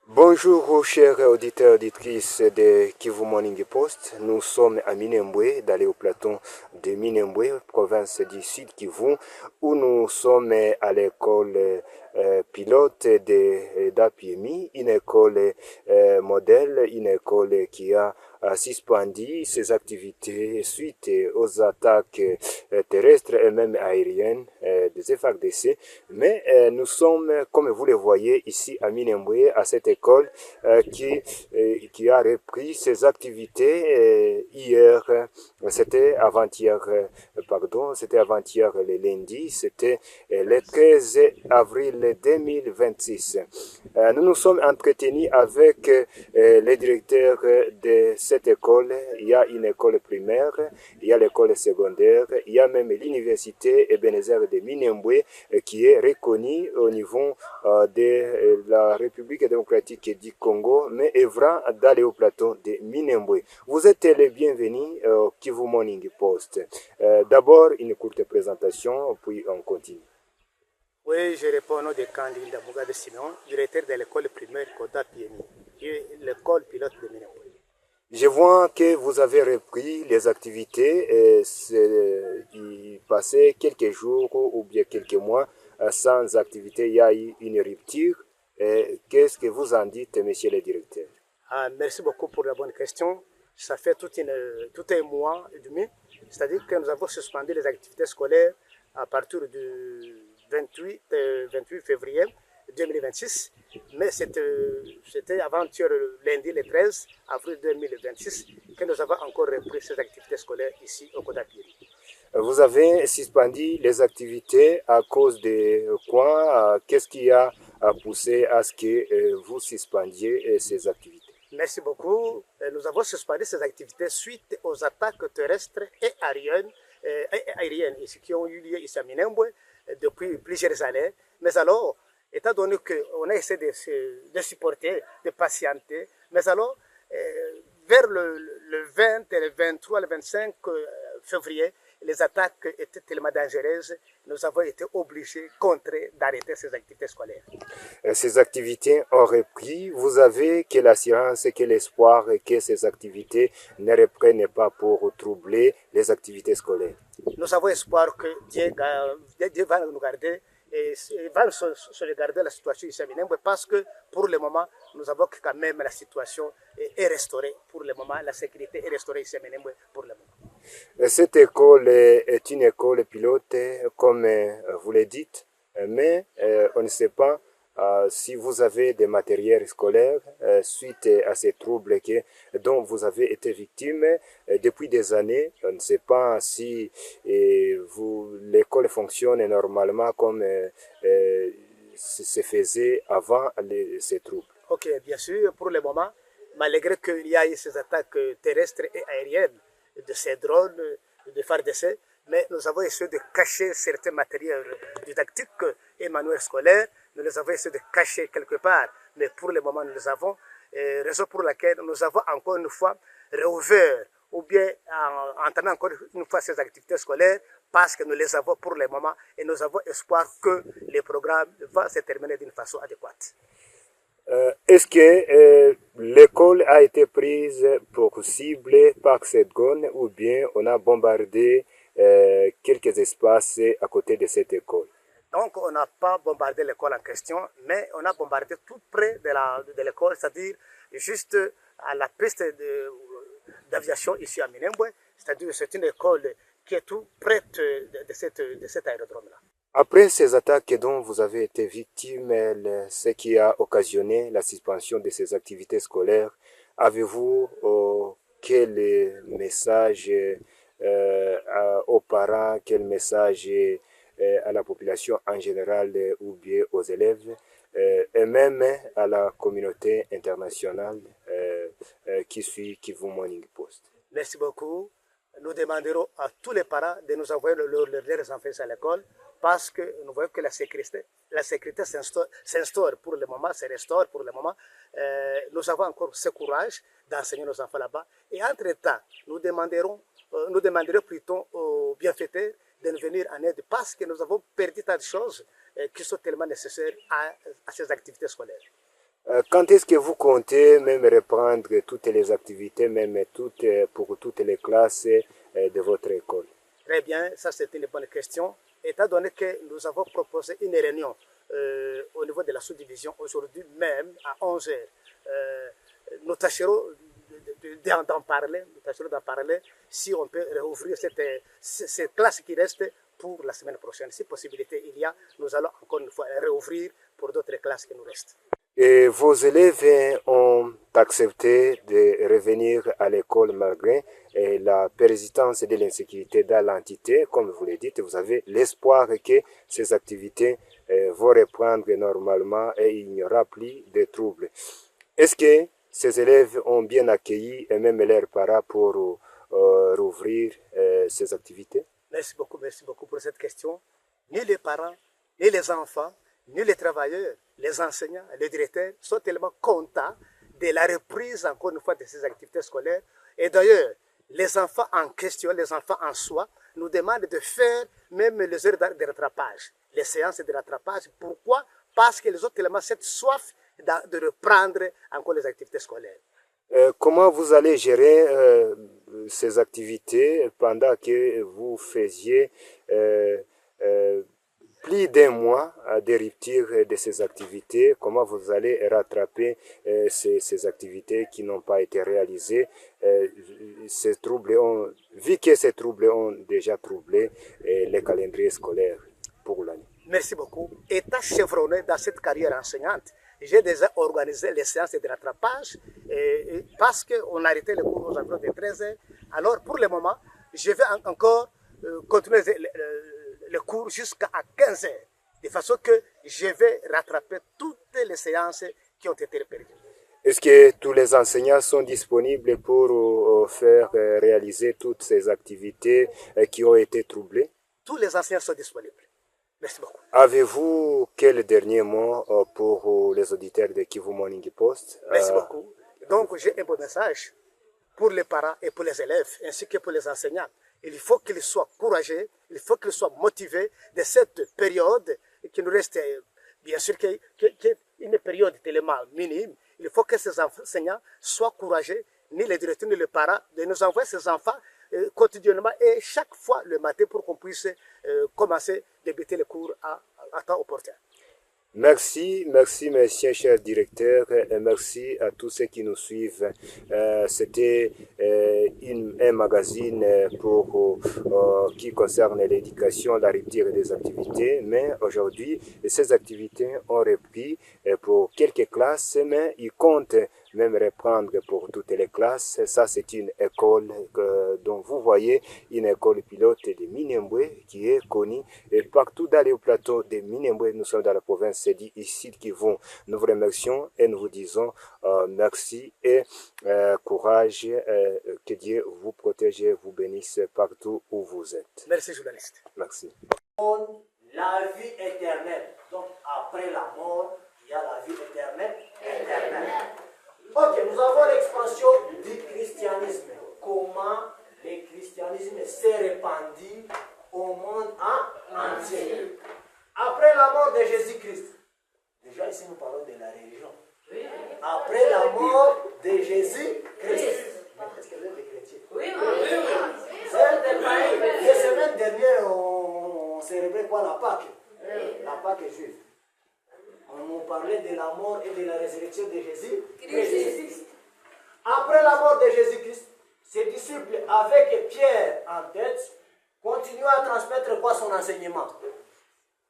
Bonjour chers auditeurs et auditrices de Kivu Morning Post. Nous sommes à Minembwe, dans au plateau de Minembwe, province du Sud Kivu, où nous sommes à l'école pilote d'APMI, une école modèle, une école qui a suspendu ses activités suite aux attaques terrestres et même aériennes des FARDC. Mais nous sommes, comme vous le voyez ici à Minembwe, à cette école qui a repris ses activités hier, c'était avant-hier, c'était avant-hier le lundi, c'était le 13 avril 2026. Nous nous sommes entretenus avec les directeurs de cette école. Il y a une école primaire, il y a l'école secondaire, il y a même l'université Ebenezer de Minembwe qui est reconnue au niveau de la République démocratique du Congo, mais œuvrant dans le haut plateau de Minembwe. Vous êtes les bienvenus au Kivu Morning Post. D'abord, une courte présentation, puis on continue. Oui, je réponds au nom de Candil Dabouga de Simon, directeur de l'école primaire Koda PMI, et l'école pilote de Minembwe. Je vois que vous avez repris les activités, il passait quelques jours ou bien quelques mois sans activité, il y a eu une rupture. Qu'est-ce que vous en dites, monsieur le directeur? Merci beaucoup pour la bonne question. Ça fait tout un mois et demi, c'est-à-dire que nous avons suspendu les activités scolaires à partir du 28 février 2026, mais c'était avant-hier lundi le 13 avril 2026 que nous avons encore repris ces activités scolaires ici au Kodapiri. Vous avez suspendu les activités à cause de quoi? Qu'est-ce qui a poussé à ce que vous suspendiez ces activités? Merci beaucoup. Nous avons suspendu ces activités suite aux attaques terrestres et aériennes qui ont eu lieu ici à Minembwe depuis plusieurs années. Mais alors, étant donné qu'on a essayé de supporter, de patienter, mais alors, vers le 20, le 23, le 25 février, les attaques étaient tellement dangereuses, nous avons été obligés, contraints d'arrêter ces activités scolaires. Ces activités ont repris. Vous avez que l'assurance, que l'espoir que ces activités ne reprennent pas pour troubler les activités scolaires? Nous avons espoir que Dieu va nous garder et va se regarder la situation ici à Minembwe parce que pour le moment, nous avons que quand même la situation est restaurée. Pour le moment, la sécurité est restaurée ici à Minembwe pour le moment. Cette école est une école pilote, comme vous le dites, mais on ne sait pas si vous avez des matériels scolaires suite à ces troubles dont vous avez été victime depuis des années. On ne sait pas si l'école fonctionne normalement comme se faisait avant ces troubles. Ok, bien sûr, pour le moment, malgré qu'il y a eu ces attaques terrestres et aériennes, de ces drones, de FARDC, mais nous avons essayé de cacher certains matériels didactiques et manuels scolaires. Nous les avons essayé de cacher quelque part, mais pour le moment, nous les avons. Raison pour laquelle nous avons encore une fois réouvert ou bien entamé encore une fois ces activités scolaires parce que nous les avons pour le moment et nous avons espoir que le programme va se terminer d'une façon adéquate. Est-ce que l'école a été prise pour cible par cette zone ou bien on a bombardé quelques espaces à côté de cette école? Donc, on n'a pas bombardé l'école en question, mais on a bombardé tout près de l'école, c'est-à-dire juste à la piste d'aviation ici à Minembwe, c'est-à-dire c'est une école qui est tout près de cet aérodrome-là. Après ces attaques dont vous avez été victime, ce qui a occasionné la suspension de ces activités scolaires, avez-vous quel message aux parents, quel message à la population en général ou bien aux élèves et même à la communauté internationale qui suit Kivu Morning Post? Merci beaucoup. Nous demanderons à tous les parents de nous envoyer leurs enfants à l'école parce que nous voyons que la sécurité s'instaure pour le moment, se restaure pour le moment. Nous avons encore ce courage d'enseigner nos enfants là-bas. Et entre-temps, nous demanderons plutôt aux bienfaiteurs de nous venir en aide parce que nous avons perdu tant de choses qui sont tellement nécessaires à ces activités scolaires. Quand est-ce que vous comptez même reprendre toutes les activités, même pour toutes les classes de votre école? Très bien, ça c'est une bonne question. Étant donné que nous avons proposé une réunion au niveau de la sous-division aujourd'hui même à 11 heures, nous tâcherons d'en parler, si on peut rouvrir cette classe qui reste pour la semaine prochaine. Si possibilité il y a, nous allons encore une fois rouvrir pour d'autres classes qui nous restent. Et vos élèves ont accepté de revenir à l'école malgré la persistance de l'insécurité dans l'entité. Comme vous le dites, vous avez l'espoir que ces activités vont reprendre normalement et il n'y aura plus de troubles. Est-ce que ces élèves ont bien accueilli et même leurs parents pour rouvrir ces activités? Merci beaucoup pour cette question. Ni les parents, ni les enfants, ni les travailleurs, les enseignants, les directeurs sont tellement contents de la reprise encore une fois de ces activités scolaires. Et d'ailleurs, les enfants en question, les enfants en soi, nous demandent de faire même les heures de rattrapage, les séances de rattrapage. Pourquoi? Parce qu'ils ont tellement cette soif de reprendre encore les activités scolaires. Comment vous allez gérer ces activités pendant que vous faisiez plus d'un mois de rupture de ces activités? Comment vous allez rattraper ces activités qui n'ont pas été réalisées? Vu que ces troubles ont déjà troublé les calendriers scolaires pour l'année. Merci beaucoup. Étant chevronné dans cette carrière enseignante, j'ai déjà organisé les séances de rattrapage parce qu'on arrêtait les cours aux environs de 13 heures. Alors, pour le moment, je vais encore continuer le cours jusqu'à 15 heures, de façon que je vais rattraper toutes les séances qui ont été perdues. Est-ce que tous les enseignants sont disponibles pour faire réaliser toutes ces activités qui ont été troublées? Tous les enseignants sont disponibles. Merci beaucoup. Avez-vous quel dernier mot pour les auditeurs de Kivu Morning Post? Merci beaucoup. Donc, j'ai un bon message pour les parents et pour les élèves, ainsi que pour les enseignants. Il faut qu'ils soient courageux, il faut qu'ils soient motivés de cette période qui nous reste, bien sûr, une période tellement minime. Il faut que ces enseignants soient courageux, ni les directeurs, ni les parents, de nous envoyer ces enfants quotidiennement et chaque fois le matin pour qu'on puisse commencer, débuter les cours à temps opportun. Merci, mes chers directeurs, et merci à tous ceux qui nous suivent. C'était un magazine qui concerne l'éducation, la rupture des activités, mais aujourd'hui, ces activités ont repris pour quelques classes, mais ils comptent même reprendre pour toutes les classes. Ça, c'est une école dont vous voyez, une école pilote de Minembwe qui est connue partout dans les plateaux de Minembwe. Nous sommes dans la province ici qui vont. Nous vous remercions et nous vous disons merci et courage. Que Dieu vous protège et vous bénisse partout où vous êtes. Merci, journaliste. Merci. La vie éternelle. Donc après la mort, il y a la vie éternelle. Ok, nous avons l'expansion du christianisme. Comment le christianisme s'est répandu au monde entier. Après la mort de Jésus-Christ. Déjà ici nous parlons de la religion. Après la mort de Jésus-Christ. Est-ce que vous êtes des chrétiens? Oui. La semaine dernière, on célébrait quoi? La Pâque. La Pâque juive. On nous parlait de la mort et de la résurrection de Jésus-Christ. Après la mort de Jésus-Christ, ses disciples, avec Pierre en tête, continuaient à transmettre quoi? Son enseignement.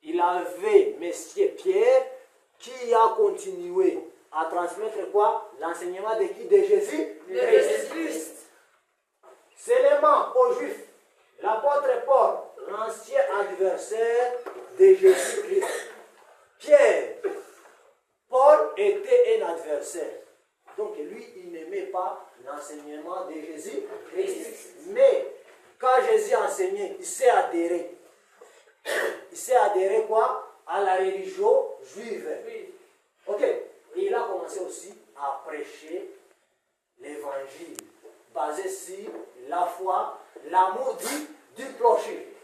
Il avait Monsieur Pierre qui a continué à transmettre quoi? L'enseignement de qui? De Jésus-Christ. Seulement aux Juifs, l'apôtre Paul, l'ancien adversaire de Jésus-Christ. Pierre, Paul était un adversaire. Donc lui, il n'aimait pas l'enseignement de Jésus-Christ. Mais quand Jésus a enseigné, il s'est adhéré. Il s'est adhéré quoi? À la religion juive. Ok. Et il a commencé aussi à prêcher l'évangile basé sur la foi, l'amour du clocher.